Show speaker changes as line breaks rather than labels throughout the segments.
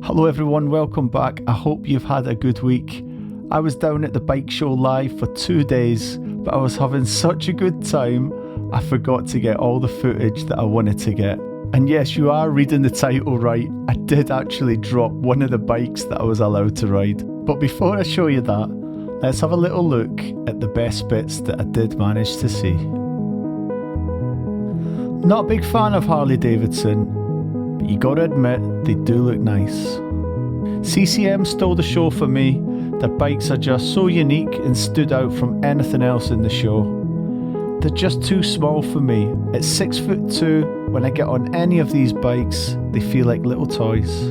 Hello everyone, welcome back. I hope you've had a good week. I was down at the bike show live for 2 days, but I was having such a good time, I forgot to get all the footage that I wanted to get. And yes, you are reading the title right, I did actually drop one of the bikes that I was allowed to ride. But before I show you that, let's have a little look at the best bits that I did manage to see. Not a big fan of Harley Davidson, but you gotta admit, they do look nice. CCM stole the show for me. Their bikes are just so unique and stood out from anything else in the show. They're just too small for me. At 6'2", when I get on any of these bikes, they feel like little toys.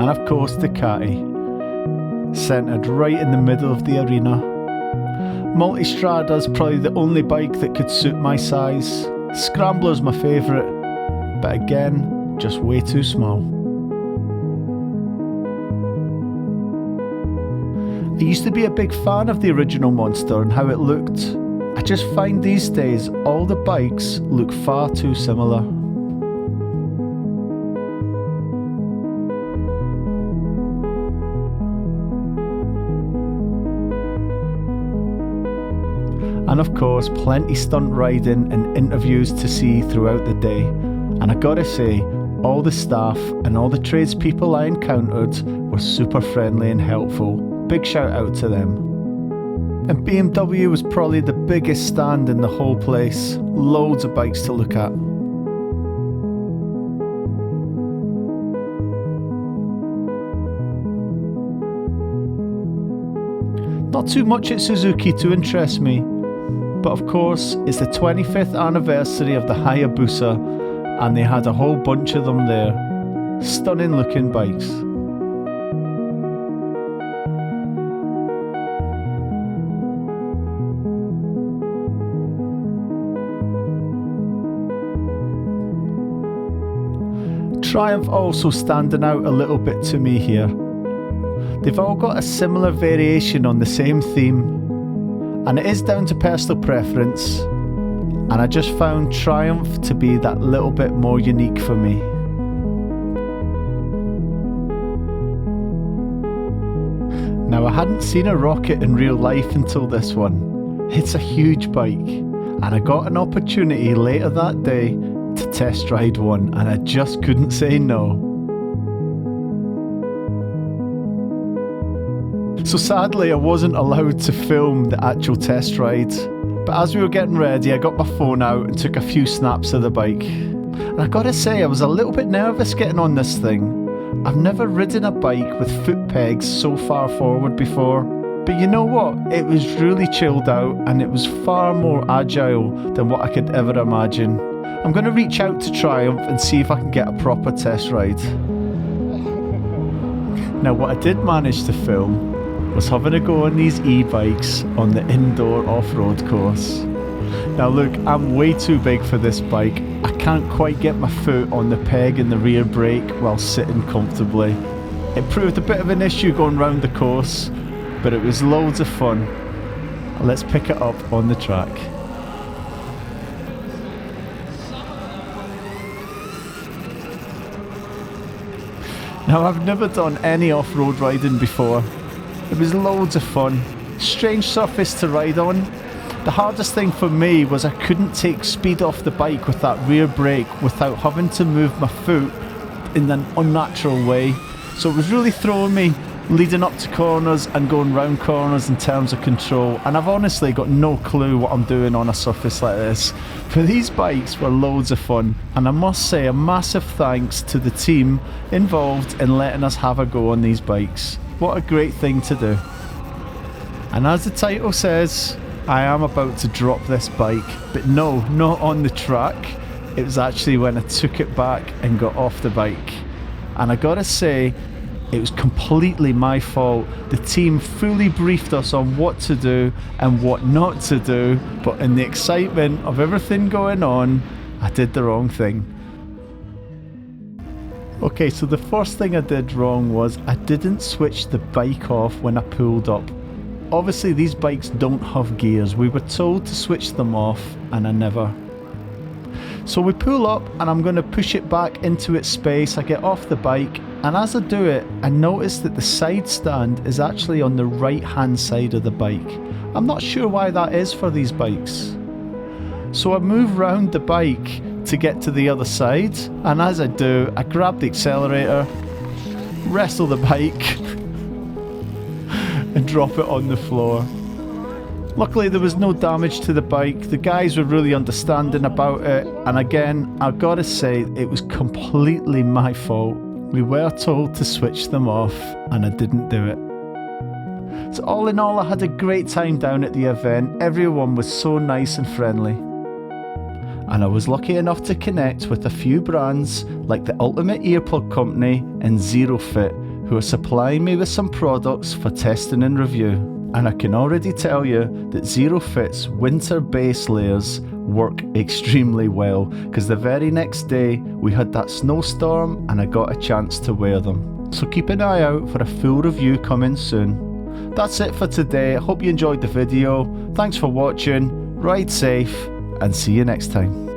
And of course the Caddy, centred right in the middle of the arena. Multistrada's probably the only bike that could suit my size. Scrambler's my favourite, but again, just way too small. I used to be a big fan of the original Monster and how it looked. I just find these days all the bikes look far too similar. And of course, plenty stunt riding and interviews to see throughout the day. And I gotta say, all the staff and all the tradespeople I encountered were super friendly and helpful. Big shout out to them. And BMW was probably the biggest stand in the whole place. Loads of bikes to look at. Not too much at Suzuki to interest me. But of course, it's the 25th anniversary of the Hayabusa, and they had a whole bunch of them there. Stunning looking bikes. Triumph also standing out a little bit to me here. They've all got a similar variation on the same theme. And it is down to personal preference, and I just found Triumph to be that little bit more unique for me. Now, I hadn't seen a Rocket in real life until this one. It's a huge bike, and I got an opportunity later that day to test ride one, and I just couldn't say no. So sadly I wasn't allowed to film the actual test ride, but as we were getting ready I got my phone out and took a few snaps of the bike. And I gotta say I was a little bit nervous getting on this thing. I've never ridden a bike with foot pegs so far forward before, but you know what, it was really chilled out and it was far more agile than what I could ever imagine. I'm going to reach out to Triumph and see if I can get a proper test ride. Now what I did manage to film was having a go on these e-bikes on the indoor off-road course. Now look, I'm way too big for this bike. I can't quite get my foot on the peg in the rear brake while sitting comfortably. It proved a bit of an issue going round the course, but it was loads of fun. Let's pick it up on the track. Now I've never done any off-road riding before. It was loads of fun. Strange surface to ride on. The hardest thing for me was I couldn't take speed off the bike with that rear brake without having to move my foot in an unnatural way. So it was really throwing me leading up to corners and going round corners in terms of control. And I've honestly got no clue what I'm doing on a surface like this. But these bikes were loads of fun. And I must say a massive thanks to the team involved in letting us have a go on these bikes. What a great thing to do. And as the title says, I am about to drop this bike, but no, not on the track. It was actually when I took it back and got off the bike. And I gotta say, it was completely my fault. The team fully briefed us on what to do and what not to do, but in the excitement of everything going on, I did the wrong thing. Okay, so the first thing I did wrong was I didn't switch the bike off when I pulled up. Obviously these bikes don't have gears. We were told to switch them off and I never. So we pull up and I'm going to push it back into its space. I get off the bike, and as I do it, I notice that the side stand is actually on the right hand side of the bike. I'm not sure why that is for these bikes. So I move round the bike to get to the other side, and as I do, I grab the accelerator, wrestle the bike and drop it on the floor. Luckily there was no damage to the bike. The guys were really understanding about it, and again, I've got to say, it was completely my fault. We were told to switch them off and I didn't do it. So all in all, I had a great time down at the event. Everyone was so nice and friendly. And I was lucky enough to connect with a few brands like the Ultimate Earplug Company and Zero Fit, who are supplying me with some products for testing and review. And I can already tell you that Zero Fit's winter base layers work extremely well, because the very next day we had that snowstorm and I got a chance to wear them. So keep an eye out for a full review coming soon. That's it for today. I hope you enjoyed the video. Thanks for watching, ride safe, and see you next time.